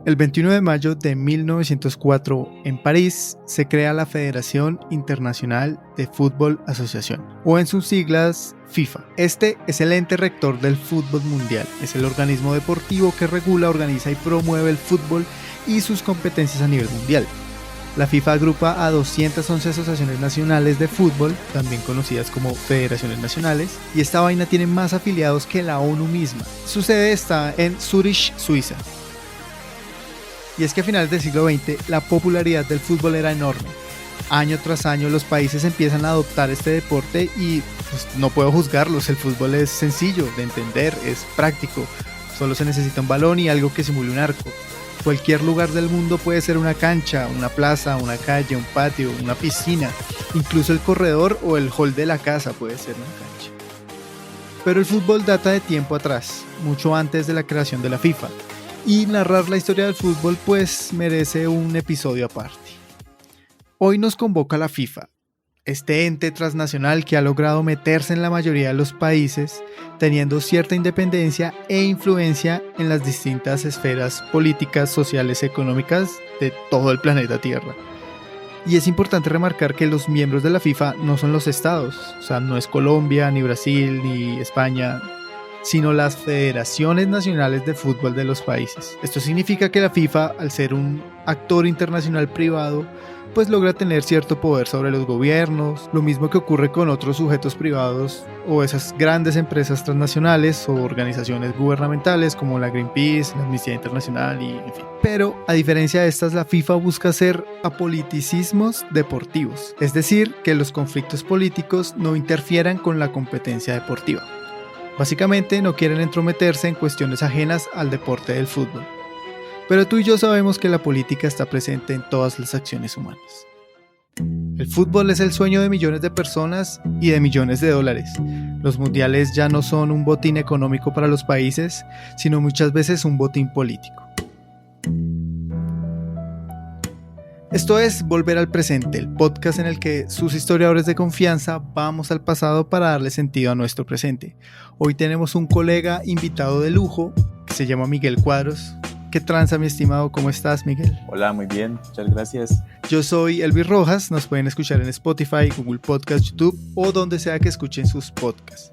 El 21 de mayo de 1904, en París, se crea la Federación Internacional de Fútbol Asociación, o en sus siglas, FIFA. Este es el ente rector del fútbol mundial. Es el organismo deportivo que regula, organiza y promueve el fútbol y sus competencias a nivel mundial. La FIFA agrupa a 211 asociaciones nacionales de fútbol, también conocidas como federaciones nacionales, y esta vaina tiene más afiliados que la ONU misma. Su sede está en Zurich, Suiza. Y es que a finales del siglo XX la popularidad del fútbol era enorme. Año tras año los países empiezan a adoptar este deporte y pues, no puedo juzgarlos, el fútbol es sencillo de entender, es práctico, solo se necesita un balón y algo que simule un arco. Cualquier lugar del mundo puede ser una cancha, una plaza, una calle, un patio, una piscina, incluso el corredor o el hall de la casa puede ser una cancha. Pero el fútbol data de tiempo atrás, mucho antes de la creación de la FIFA. Y narrar la historia del fútbol pues merece un episodio aparte. Hoy nos convoca la FIFA, este ente transnacional que ha logrado meterse en la mayoría de los países, teniendo cierta independencia e influencia en las distintas esferas políticas, sociales y económicas de todo el planeta Tierra. Y es importante remarcar que los miembros de la FIFA no son los estados, o sea, no es Colombia, ni Brasil, ni España, sino las federaciones nacionales de fútbol de los países. Esto significa que la FIFA, al ser un actor internacional privado, pues logra tener cierto poder sobre los gobiernos, lo mismo que ocurre con otros sujetos privados o esas grandes empresas transnacionales o organizaciones gubernamentales como la Greenpeace, la Amnistía Internacional y en fin. Pero, a diferencia de estas, la FIFA busca hacer apoliticismos deportivos, es decir, que los conflictos políticos no interfieran con la competencia deportiva. Básicamente no quieren entrometerse en cuestiones ajenas al deporte del fútbol. Pero tú y yo sabemos que la política está presente en todas las acciones humanas. El fútbol es el sueño de millones de personas y de millones de dólares. Los mundiales ya no son un botín económico para los países, sino muchas veces un botín político. Esto es Volver al Presente, el podcast en el que sus historiadores de confianza vamos al pasado para darle sentido a nuestro presente. Hoy tenemos un colega invitado de lujo que se llama Miguel Cuadros. ¿Qué tranza, mi estimado? ¿Cómo estás, Miguel? Hola, muy bien, muchas gracias. Yo soy Elvis Rojas, nos pueden escuchar en Spotify, Google Podcast, YouTube o donde sea que escuchen sus podcasts.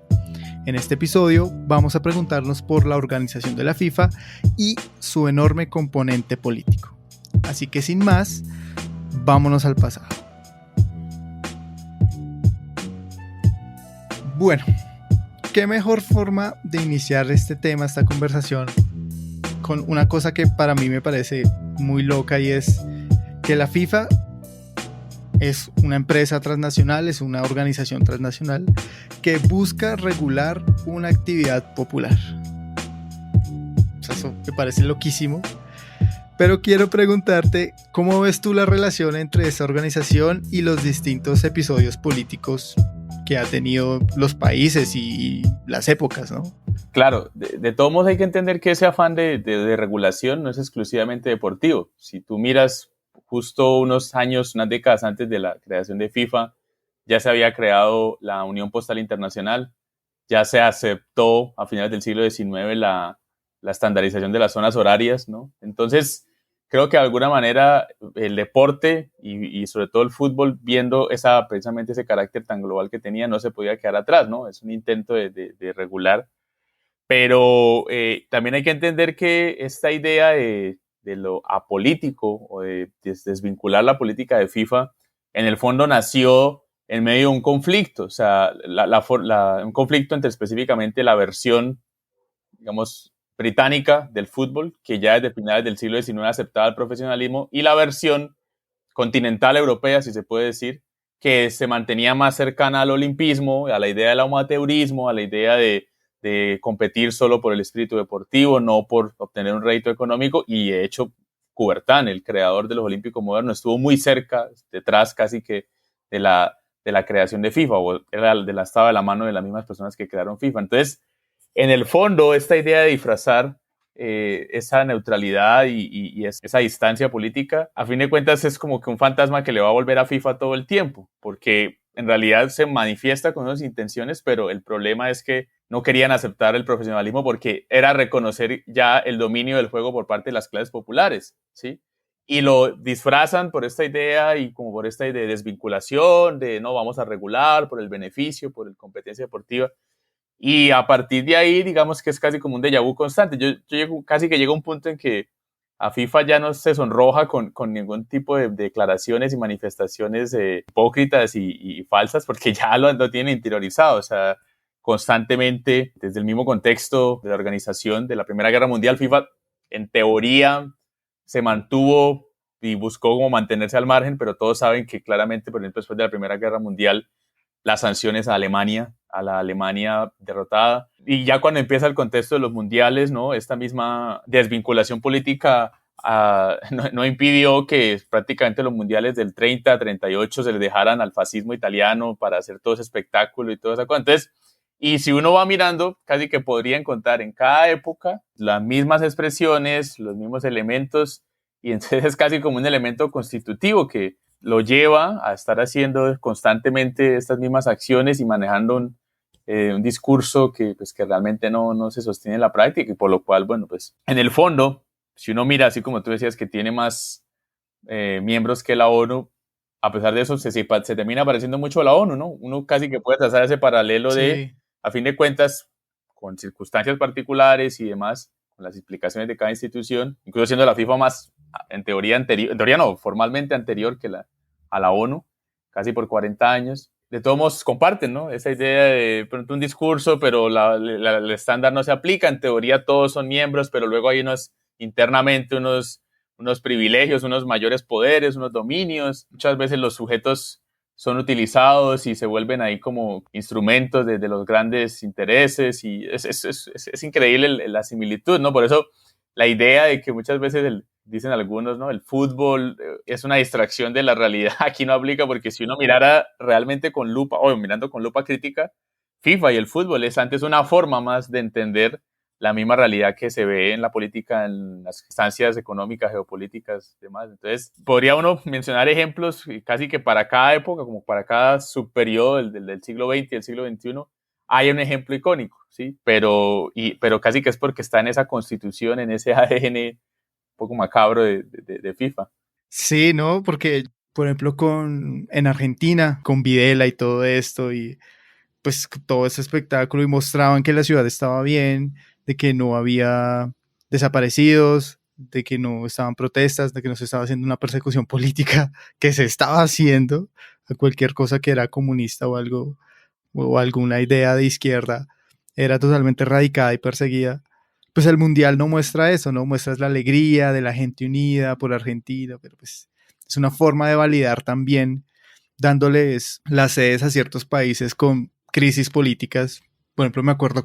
En este episodio vamos a preguntarnos por la organización de la FIFA y su enorme componente político. Así que sin más, vámonos al pasado. Bueno, qué mejor forma de iniciar este tema, esta conversación, con una cosa que para mí me parece muy loca, y es que la FIFA es una empresa transnacional, es una organización transnacional que busca regular una actividad popular. O sea, eso me parece loquísimo. Pero quiero preguntarte, ¿cómo ves tú la relación entre esa organización y los distintos episodios políticos que ha tenido los países y las épocas, ¿no? Claro, de todos modos hay que entender que ese afán de regulación no es exclusivamente deportivo. Si tú miras justo unos años, unas décadas antes de la creación de FIFA, ya se había creado la Unión Postal Internacional, ya se aceptó a finales del siglo XIX la estandarización de las zonas horarias, ¿no? Entonces, creo que de alguna manera el deporte y sobre todo el fútbol, viendo precisamente ese carácter tan global que tenía, no se podía quedar atrás, ¿no? Es un intento de regular. Pero también hay que entender que esta idea de lo apolítico o de desvincular la política de FIFA, en el fondo nació en medio de un conflicto, o sea, un conflicto entre específicamente la versión, digamos, británica del fútbol, que ya desde finales del siglo XIX aceptaba el profesionalismo, y la versión continental europea, si se puede decir, que se mantenía más cercana al olimpismo, a la idea del amateurismo, a la idea de competir solo por el espíritu deportivo, no por obtener un rédito económico. Y de hecho, Coubertin, el creador de los Olímpicos modernos, estuvo muy cerca, detrás casi que de la creación de FIFA, o estaba de la mano de las mismas personas que crearon FIFA. Entonces, en el fondo, esta idea de disfrazar esa neutralidad y esa distancia política, a fin de cuentas es como que un fantasma que le va a volver a FIFA todo el tiempo, porque en realidad se manifiesta con unas intenciones, pero el problema es que no querían aceptar el profesionalismo porque era reconocer ya el dominio del juego por parte de las clases populares, ¿sí? Y lo disfrazan por esta idea y como por esta idea de desvinculación, de no vamos a regular por el beneficio, por la competencia deportiva. Y a partir de ahí, digamos que es casi como un déjà vu constante. Casi que llega un punto en que a FIFA ya no se sonroja con ningún tipo de declaraciones y manifestaciones hipócritas y falsas, porque ya lo tienen interiorizado. O sea, constantemente, desde el mismo contexto de la organización de la Primera Guerra Mundial, FIFA, en teoría, se mantuvo y buscó como mantenerse al margen, pero todos saben que claramente, por ejemplo, después de la Primera Guerra Mundial, las sanciones a Alemania, a la Alemania derrotada. Y ya cuando empieza el contexto de los mundiales, ¿no? Esta misma desvinculación política no impidió que prácticamente los mundiales del 30, 38 se les dejaran al fascismo italiano para hacer todo ese espectáculo y todo eso. Entonces, y si uno va mirando, casi que podría encontrar en cada época las mismas expresiones, los mismos elementos, y entonces es casi como un elemento constitutivo que lo lleva a estar haciendo constantemente estas mismas acciones y manejando un discurso pues, que realmente no se sostiene en la práctica y por lo cual, bueno, pues en el fondo, si uno mira, así como tú decías, que tiene más miembros que la ONU, a pesar de eso se termina pareciendo mucho a la ONU, ¿no? Uno casi que puede trazar ese paralelo de, Sí. a fin de cuentas, con circunstancias particulares y demás, con las explicaciones de cada institución, incluso siendo la FIFA más, en teoría no, formalmente anterior que a la ONU, casi por 40 años. De todos modos, comparten, ¿no? Esa idea de pronto un discurso, pero el estándar no se aplica. En teoría todos son miembros, pero luego hay internamente unos privilegios, unos mayores poderes, unos dominios. Muchas veces los sujetos son utilizados y se vuelven ahí como instrumentos de los grandes intereses y es increíble la similitud, ¿no? Por eso la idea de que muchas veces dicen algunos, ¿no? El fútbol es una distracción de la realidad, aquí no aplica porque si uno mirara realmente con lupa, o mirando con lupa crítica, FIFA y el fútbol es antes una forma más de entender la misma realidad que se ve en la política, en las instancias económicas, geopolíticas y demás. Entonces, podría uno mencionar ejemplos casi que para cada época, como para cada subperiodo del siglo XX y el siglo XXI, hay un ejemplo icónico, ¿sí? Pero casi que es porque está en esa constitución, en ese ADN un poco macabro de FIFA. Sí, ¿no? Porque, por ejemplo, en Argentina, con Videla y todo esto, y pues todo ese espectáculo, y mostraban que la ciudad estaba bien, de que no había desaparecidos, de que no estaban protestas, de que no se estaba haciendo una persecución política, que se estaba haciendo a cualquier cosa que era comunista o algo, o alguna idea de izquierda, era totalmente erradicada y perseguida. Pues el mundial no muestra eso, ¿no? Muestra la alegría de la gente unida por Argentina, pero pues es una forma de validar también dándoles las sedes a ciertos países con crisis políticas. Por ejemplo, me acuerdo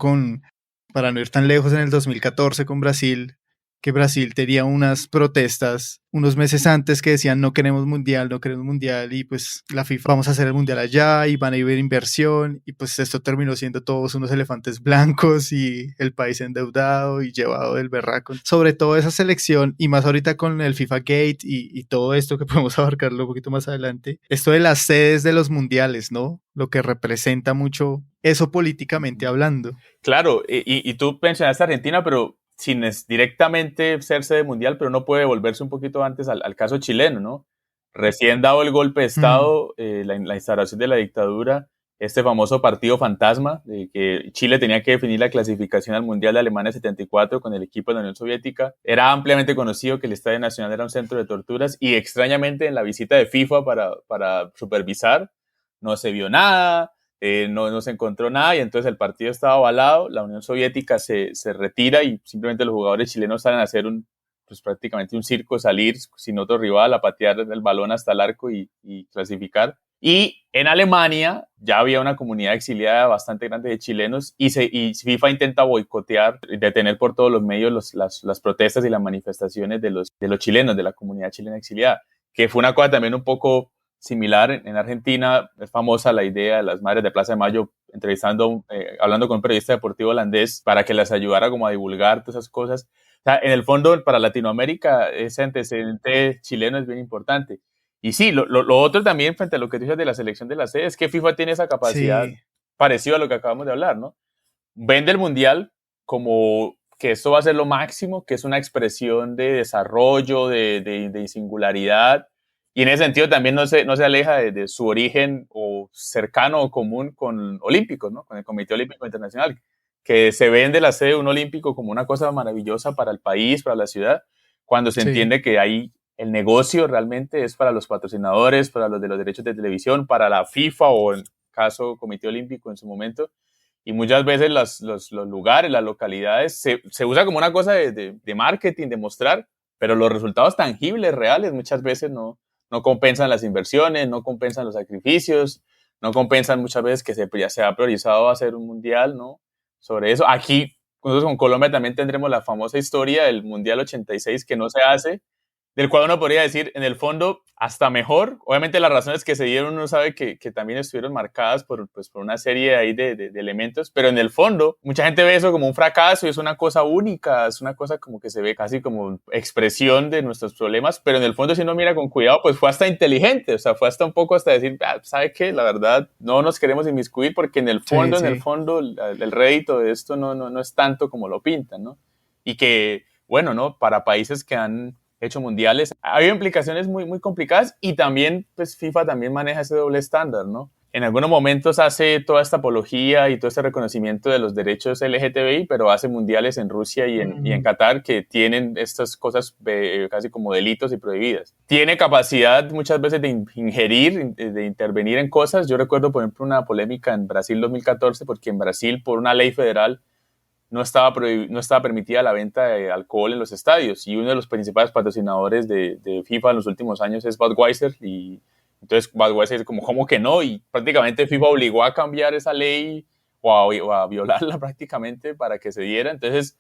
para no ir tan lejos, en el 2014 con Brasil, que Brasil tenía unas protestas unos meses antes que decían no queremos mundial, no queremos mundial, y pues la FIFA vamos a hacer el mundial allá y van a ir inversión, y pues esto terminó siendo todos unos elefantes blancos y el país endeudado y llevado del berraco. Sobre todo esa selección, y más ahorita con el FIFA Gate y todo esto que podemos abarcarlo un poquito más adelante, esto de las sedes de los mundiales, ¿no? Lo que representa mucho eso políticamente hablando. Claro, y tú mencionaste Argentina, pero sin directamente ser sede mundial, pero no puede volverse un poquito antes al caso chileno, ¿no? Recién dado el golpe de Estado, la instauración de la dictadura, este famoso partido fantasma, de que Chile tenía que definir la clasificación al Mundial de Alemania 74 con el equipo de la Unión Soviética, era ampliamente conocido que el Estadio Nacional era un centro de torturas y extrañamente en la visita de FIFA para supervisar no se vio nada, no se encontró nada y entonces el partido estaba avalado, la Unión Soviética se retira y simplemente los jugadores chilenos salen a hacer pues prácticamente un circo, salir sin otro rival, a patear el balón hasta el arco y clasificar. Y en Alemania ya había una comunidad exiliada bastante grande de chilenos y FIFA intenta boicotear, detener por todos los medios las protestas y las manifestaciones de los chilenos, de la comunidad chilena exiliada, que fue una cosa también un poco similar en Argentina. Es famosa la idea de las madres de Plaza de Mayo hablando con un periodista deportivo holandés para que las ayudara como a divulgar todas esas cosas. O sea, en el fondo, para Latinoamérica, ese antecedente chileno es bien importante. Y sí, lo otro también, frente a lo que dices de la selección de la sede, es que FIFA tiene esa capacidad Sí. parecida a lo que acabamos de hablar, ¿no? vende el mundial como que esto va a ser lo máximo, que es una expresión de desarrollo, de singularidad, y en ese sentido también no se aleja de su origen o cercano o común con Olímpicos, ¿no? Con el Comité Olímpico Internacional, que se vende la sede de un olímpico como una cosa maravillosa para el país, para la ciudad, cuando se Sí, entiende que ahí el negocio realmente es para los patrocinadores, para los de los derechos de televisión, para la FIFA o en caso Comité Olímpico en su momento, y muchas veces los lugares, las localidades, se usa como una cosa de marketing, de mostrar, pero los resultados tangibles, reales, muchas veces no compensan las inversiones, no compensan los sacrificios, no compensan muchas veces que ya se ha priorizado hacer un mundial, ¿no? Sobre eso. Aquí, nosotros con Colombia también tendremos la famosa historia del Mundial 86 que no se hace, del cual uno podría decir, en el fondo, hasta mejor. Obviamente las razones que se dieron uno sabe que también estuvieron marcadas pues, por una serie ahí de elementos, pero en el fondo mucha gente ve eso como un fracaso y es una cosa única, es una cosa como que se ve casi como expresión de nuestros problemas, pero en el fondo si uno mira con cuidado, pues fue hasta inteligente, o sea, fue hasta un poco hasta decir, ¿sabe qué? La verdad, no nos queremos inmiscuir porque sí, en el sí. fondo, el rédito de esto no es tanto como lo pintan, ¿no? Y que, bueno, ¿no? Para países que han hecho mundiales. Ha habido implicaciones muy complicadas y también, pues FIFA también maneja ese doble estándar, ¿no? En algunos momentos hace toda esta apología y todo este reconocimiento de los derechos LGTBI, pero hace mundiales en Rusia y en Mm, Qatar que tienen estas cosas casi como delitos y prohibidas. Tiene capacidad muchas veces de ingerir, de intervenir en cosas. Yo recuerdo, por ejemplo, una polémica en Brasil 2014, porque en Brasil, por una ley federal, no estaba permitida la venta de alcohol en los estadios y uno de los principales patrocinadores de FIFA en los últimos años es Budweiser y entonces Budweiser es como, ¿cómo que no? Y prácticamente FIFA obligó a cambiar esa ley o a violarla prácticamente para que se diera. Entonces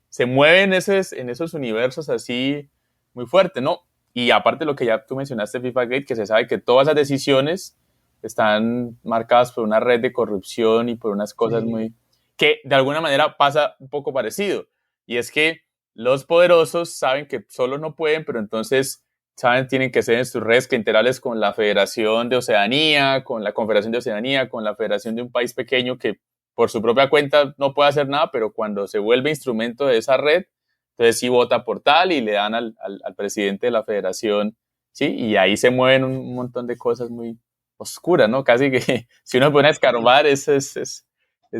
se mueven en esos universos así muy fuerte, ¿no? Y aparte lo que ya tú mencionaste, FIFA Gate, que se sabe que todas las decisiones están marcadas por una red de corrupción y por unas cosas sí. muy, que de alguna manera pasa un poco parecido. Y es que los poderosos saben que solo no pueden, pero entonces saben tienen que ser en sus redes clientelares con la Federación de Oceanía, con la Confederación de Oceanía, con la Federación de un país pequeño que por su propia cuenta no puede hacer nada, pero cuando se vuelve instrumento de esa red, entonces sí vota por tal y le dan al presidente de la federación, ¿sí? Y ahí se mueven un montón de cosas muy oscuras, ¿no? Casi que si uno pone a escarbar, es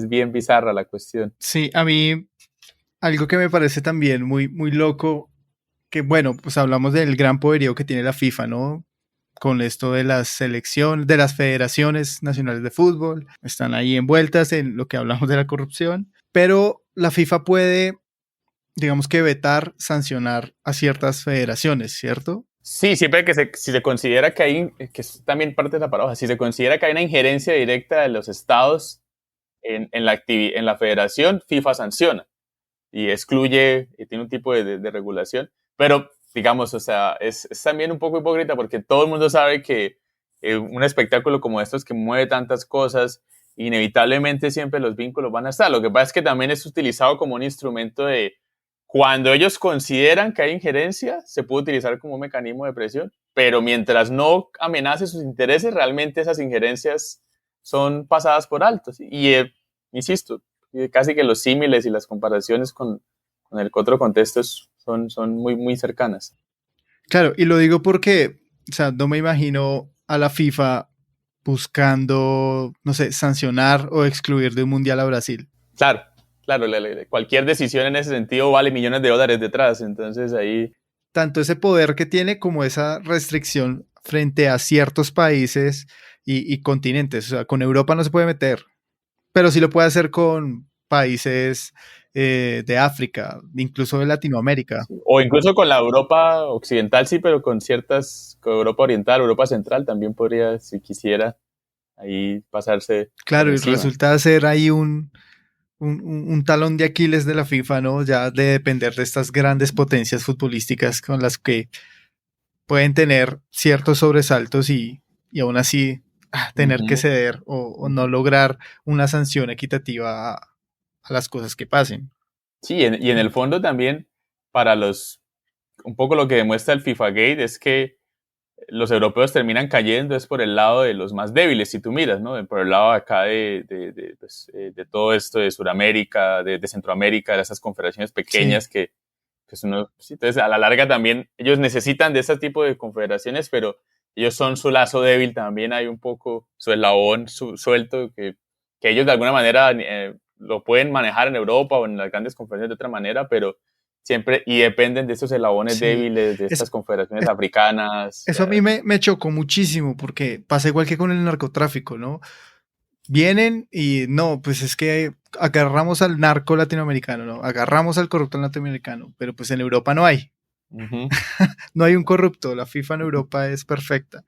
bien bizarra la cuestión. Sí, a mí algo que me parece también muy loco, que bueno, pues hablamos del gran poderío que tiene la FIFA, ¿no? Con esto de las selecciones, de las federaciones nacionales de fútbol, están ahí envueltas en lo que hablamos de la corrupción, pero la FIFA puede, digamos que vetar, sancionar a ciertas federaciones, ¿cierto? Sí, siempre si se considera que hay, que es también parte de la paradoja, si se considera que hay una injerencia directa de los estados en la federación, FIFA sanciona y excluye y tiene un tipo de regulación. Pero, digamos, o sea, es también un poco hipócrita porque todo el mundo sabe que un espectáculo como estos que mueve tantas cosas, inevitablemente siempre los vínculos van a estar. Lo que pasa es que también es utilizado como un instrumento de, cuando ellos consideran que hay injerencia, se puede utilizar como un mecanismo de presión, pero mientras no amenace sus intereses, realmente esas injerencias son pasadas por alto. ¿Sí? Y, insisto, casi que los símiles y las comparaciones con el otro contexto son muy cercanas. Claro, y lo digo porque, o sea, no me imagino a la FIFA buscando, no sé, sancionar o excluir de un mundial a Brasil. Claro, claro, cualquier decisión en ese sentido vale millones de dólares detrás, entonces ahí. Tanto ese poder que tiene como esa restricción frente a ciertos países y continentes. O sea, con Europa no se puede meter, pero sí lo puede hacer con países de África, incluso de Latinoamérica. Sí. O incluso con la Europa occidental, sí, pero con Europa oriental, Europa central también podría, si quisiera, ahí pasarse por Claro, y encima. resulta ser ahí un talón de Aquiles de la FIFA, ¿no? Ya de depender de estas grandes potencias futbolísticas con las que pueden tener ciertos sobresaltos y aún así tener que Ujú. ceder o no lograr una sanción equitativa a las cosas que pasen. Sí, y en el fondo también, para un poco lo que demuestra el FIFA Gate es que los europeos terminan cayendo es por el lado de los más débiles, si tú miras, ¿no? Por el lado acá de todo esto de Sudamérica, de Centroamérica, de esas confederaciones pequeñas Sí, que pues uno, sí, entonces a la larga también ellos necesitan de ese tipo de confederaciones, pero ellos son su lazo débil también, hay un poco su eslabón suelto que ellos de alguna manera lo pueden manejar en Europa o en las grandes confederaciones de otra manera, pero siempre, y dependen de esos eslabones sí. débiles, de Eso, estas confederaciones africanas. eso a mí me chocó muchísimo porque pasa igual que con el narcotráfico, ¿no? Vienen y no, pues es que agarramos al narco latinoamericano, ¿no? Agarramos al corrupto latinoamericano, pero pues en Europa no hay. Uh-huh, No hay un corrupto, la FIFA en uh-huh, Europa es perfecta.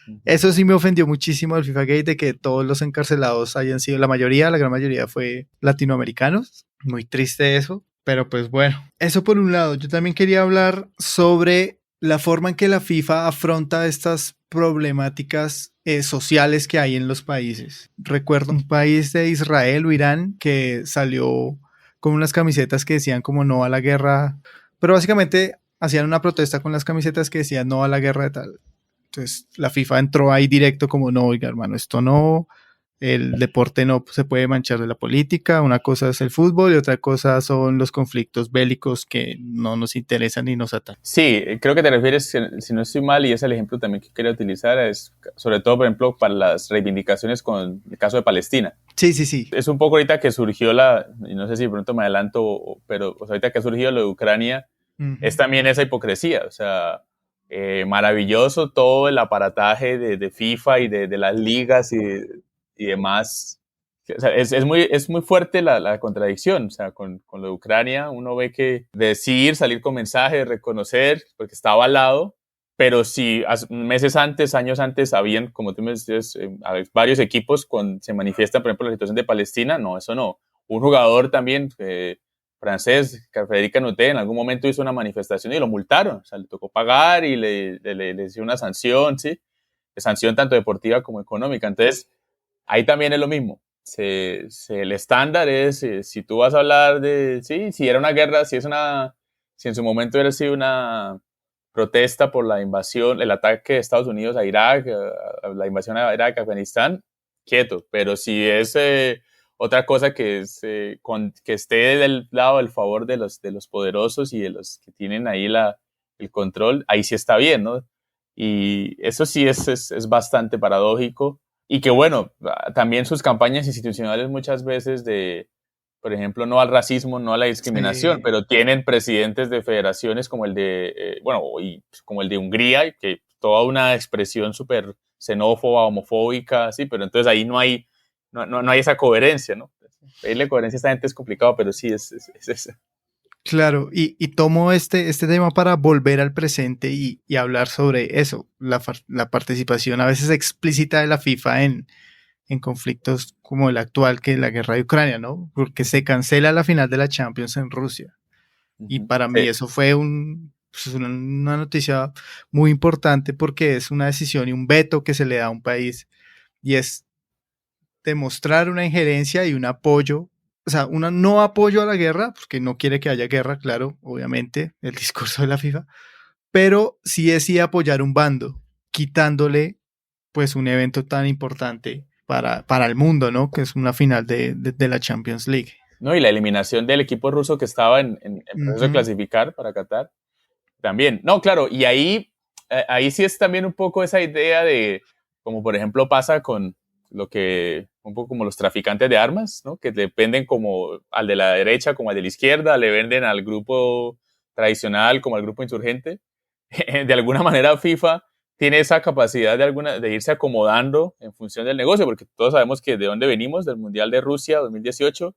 uh-huh. Eso sí me ofendió muchísimo del FIFA Gate de que todos los encarcelados hayan sido, la gran mayoría fue latinoamericanos. Muy triste eso, pero pues bueno, eso por un lado. Yo también quería hablar sobre la forma en que la FIFA afronta estas problemáticas sociales que hay en los países. Recuerdo un país de Israel o Irán que salió con unas camisetas que decían como no a la guerra, pero básicamente hacían una protesta con las camisetas que decían no a la guerra de tal. Entonces la FIFA entró ahí directo como no, oiga hermano, esto no, el deporte no se puede manchar de la política, una cosa es el fútbol y otra cosa son los conflictos bélicos que no nos interesan ni nos atan. Sí, creo que te refieres, si no estoy mal, y es el ejemplo también que quería utilizar, es sobre todo, por ejemplo, para las reivindicaciones con el caso de Palestina. Sí, sí, sí. Es un poco ahorita que surgió y no sé si de pronto me adelanto, pero o sea, ahorita que ha surgido lo de Ucrania, Uh es -huh. también esa hipocresía, o sea, maravilloso todo el aparataje de FIFA y de las ligas y demás. O sea, es muy fuerte la contradicción, o sea, con lo de Ucrania uno ve que decir, salir con mensajes, reconocer, porque está avalado, pero si meses antes, años antes, habían, como tú me decías, varios equipos se manifiestan, por ejemplo, la situación de Palestina, no, eso no. Un jugador también francés, Federica Canute, en algún momento hizo una manifestación y lo multaron, o sea, le tocó pagar y le hizo una sanción, ¿sí? Sanción tanto deportiva como económica. Entonces, ahí también es lo mismo. El estándar es, si tú vas a hablar de, sí, si era una guerra, si en su momento era así una protesta por la invasión, el ataque de Estados Unidos a Irak, la invasión a Irak, Afganistán, quieto. Pero si es otra cosa que esté del lado del favor de los poderosos y de los que tienen ahí el control, ahí sí está bien, ¿no? Y eso sí es bastante paradójico. Y que bueno, también sus campañas institucionales muchas veces por ejemplo, no al racismo, no a la discriminación, Sí. pero tienen presidentes de federaciones como el como el de Hungría, que toda una expresión súper xenófoba, homofóbica, sí, pero entonces ahí no hay esa coherencia, ¿no? Pedirle coherencia a esta gente es complicado, pero sí es. Claro, y tomo este tema para volver al presente y hablar sobre eso, la participación a veces explícita de la FIFA en conflictos como el actual, que es la guerra de Ucrania, ¿no? Porque se cancela la final de la Champions en Rusia. Y para mí Sí. eso fue pues una noticia muy importante porque es una decisión y un veto que se le da a un país y es demostrar una injerencia y un apoyo, o sea, un no apoyo a la guerra, porque no quiere que haya guerra, claro, obviamente, el discurso de la FIFA, pero sí es sí apoyar un bando, quitándole pues un evento tan importante para el mundo, ¿no? Que es una final de la Champions League. No, y la eliminación del equipo ruso que estaba en Uh proceso de -huh. clasificar para Qatar. También, no, claro, y ahí sí es también un poco esa idea de, como por ejemplo pasa con un poco como los traficantes de armas, ¿no? Que dependen como al de la derecha como al de la izquierda, le venden al grupo tradicional como al grupo insurgente. De alguna manera FIFA tiene esa capacidad de irse acomodando en función del negocio, porque todos sabemos que de dónde venimos, del Mundial de Rusia 2018,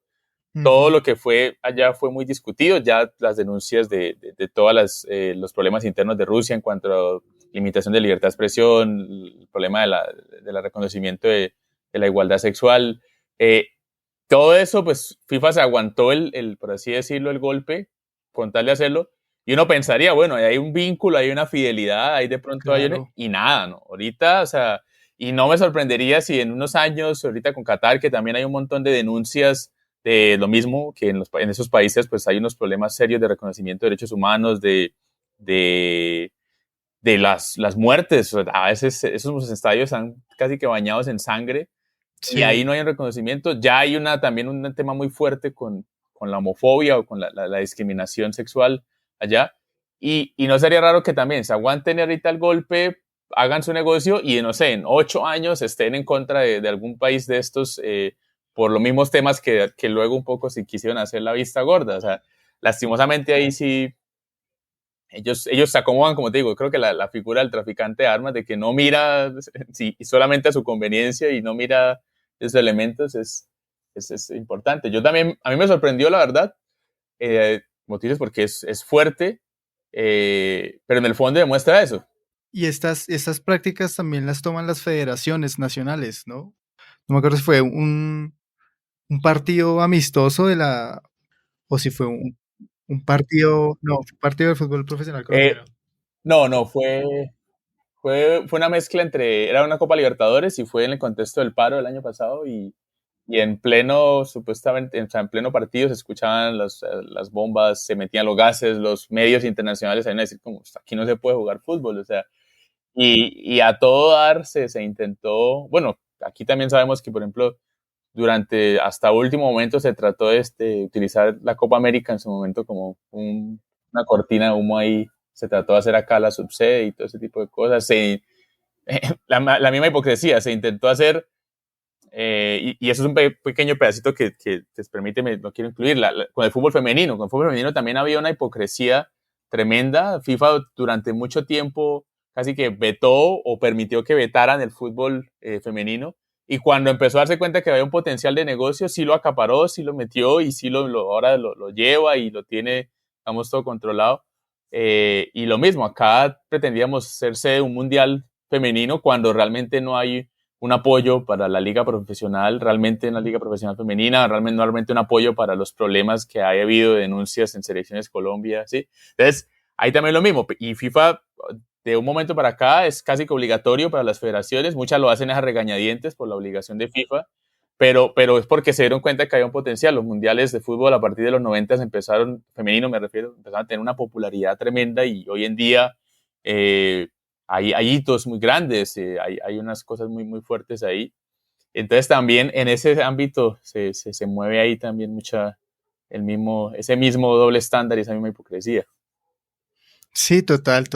Uh todo -huh. lo que fue allá fue muy discutido, ya las denuncias de todos los problemas internos de Rusia en cuanto a limitación de libertad de expresión, el problema de reconocimiento de la igualdad sexual, todo eso, pues FIFA se aguantó por así decirlo, el golpe con tal de hacerlo, y uno pensaría, bueno, hay un vínculo, hay una fidelidad, hay de pronto Claro. y nada, ¿no? Ahorita, o sea, y no me sorprendería si en unos años, ahorita con Qatar, que también hay un montón de denuncias de lo mismo, que en esos países pues hay unos problemas serios de reconocimiento de derechos humanos, de de las muertes. A veces esos estadios están casi que bañados en sangre y ahí Sí. no hay un reconocimiento. Ya hay también un tema muy fuerte con la homofobia o con la discriminación sexual allá. Y no sería raro que también se aguanten ahorita el golpe, hagan su negocio y, no sé, en 8 años estén en contra de algún país de estos por los mismos temas que luego un poco se quisieron hacer la vista gorda. O sea, lastimosamente ahí sí, ellos se acomodan, como te digo, creo que la figura del traficante de armas, de que no mira solamente a su conveniencia y no mira esos elementos, es importante. Yo también, a mí me sorprendió, la verdad, como tú dices, porque es fuerte, pero en el fondo demuestra eso. Y estas prácticas también las toman las federaciones nacionales, ¿no? No me acuerdo si fue un partido amistoso o si fue un partido, no, fue un partido de fútbol profesional colombiano. No, fue una mezcla era una Copa Libertadores y fue en el contexto del paro del año pasado y en pleno, supuestamente, o sea, en pleno partido se escuchaban las bombas, se metían los gases, los medios internacionales salían a decir como, aquí no se puede jugar fútbol, o sea, y a todo dar se intentó, bueno, aquí también sabemos que, por ejemplo, hasta último momento se trató de utilizar la Copa América en su momento como una cortina de humo ahí, se trató de hacer acá la subsede y todo ese tipo de cosas, la misma hipocresía, se intentó hacer, y eso es un pequeño pedacito que permíteme, no quiero incluir, con el fútbol femenino. Con el fútbol femenino también había una hipocresía tremenda. FIFA durante mucho tiempo casi que vetó o permitió que vetaran el fútbol femenino. Y cuando empezó a darse cuenta que había un potencial de negocio, sí lo acaparó, sí lo metió y sí ahora lo lleva y lo tiene, digamos, todo controlado. Y lo mismo, acá pretendíamos ser sede de un mundial femenino cuando realmente no hay un apoyo para la liga profesional, realmente una liga profesional femenina, realmente un apoyo para los problemas que ha habido de denuncias en selecciones Colombia, ¿sí? Entonces, ahí también lo mismo. Y FIFA, de un momento para acá, es casi que obligatorio para las federaciones. Muchas lo hacen a regañadientes por la obligación de FIFA, pero es porque se dieron cuenta que había un potencial. Los mundiales de fútbol a partir de los 90 empezaron, femenino me refiero, empezaron a tener una popularidad tremenda y hoy en día hay hitos muy grandes, hay unas cosas muy, muy fuertes ahí. Entonces también en ese ámbito se mueve ahí también ese mismo doble estándar y esa misma hipocresía. Sí, total.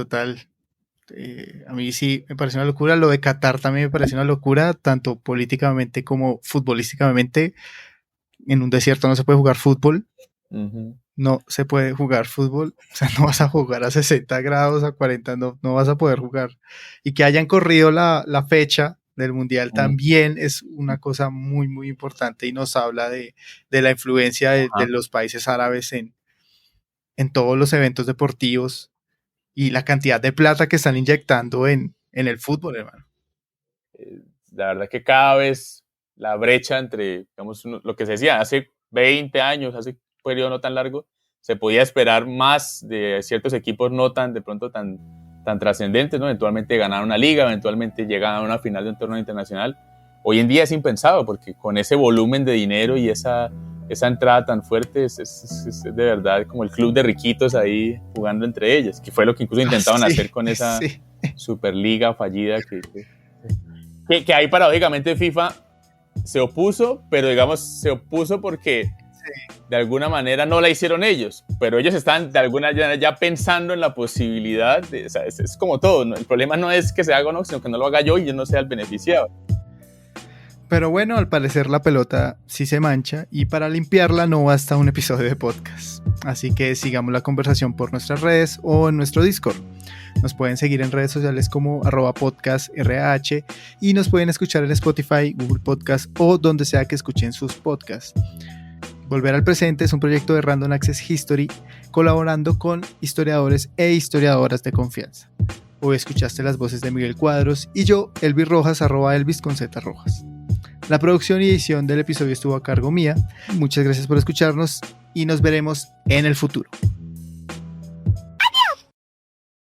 A mí sí me parece una locura. Lo de Qatar también me parece una locura, tanto políticamente como futbolísticamente. En un desierto no se puede jugar fútbol. Uh-huh. No se puede jugar fútbol. O sea, no vas a jugar a 60 grados, a 40, no vas a poder jugar. Y que hayan corrido la fecha del mundial también es una cosa muy, muy importante y nos habla de la influencia de los países árabes en todos los eventos deportivos y la cantidad de plata que están inyectando en el fútbol, hermano. La verdad que cada vez la brecha entre, digamos, lo que se decía hace 20 años, hace un periodo no tan largo, se podía esperar más de ciertos equipos no tan, de pronto, tan trascendentes, ¿no? Eventualmente ganar una liga, eventualmente llegar a una final de un torneo internacional. Hoy en día es impensado, porque con ese volumen de dinero y esa entrada tan fuerte es de verdad como el club de riquitos ahí jugando entre ellos, que fue lo que incluso intentaron hacer con esa Superliga fallida que ahí paradójicamente FIFA se opuso, pero digamos se opuso porque de alguna manera no la hicieron ellos, pero ellos están de alguna manera ya pensando en la posibilidad, o sea, es como todo, ¿no? El problema no es que se haga o no, sino que no lo haga yo y yo no sea el beneficiado. Pero bueno, al parecer la pelota sí se mancha y para limpiarla no basta un episodio de podcast. Así que sigamos la conversación por nuestras redes o en nuestro Discord. Nos pueden seguir en redes sociales como @podcastrah y nos pueden escuchar en Spotify, Google Podcast o donde sea que escuchen sus podcasts. Volver al presente es un proyecto de Random Access History colaborando con historiadores e historiadoras de confianza. Hoy escuchaste las voces de Miguel Cuadros y yo, Elvis Rojas, @Elvis con Z Rojas. La producción y edición del episodio estuvo a cargo mía. Muchas gracias por escucharnos y nos veremos en el futuro.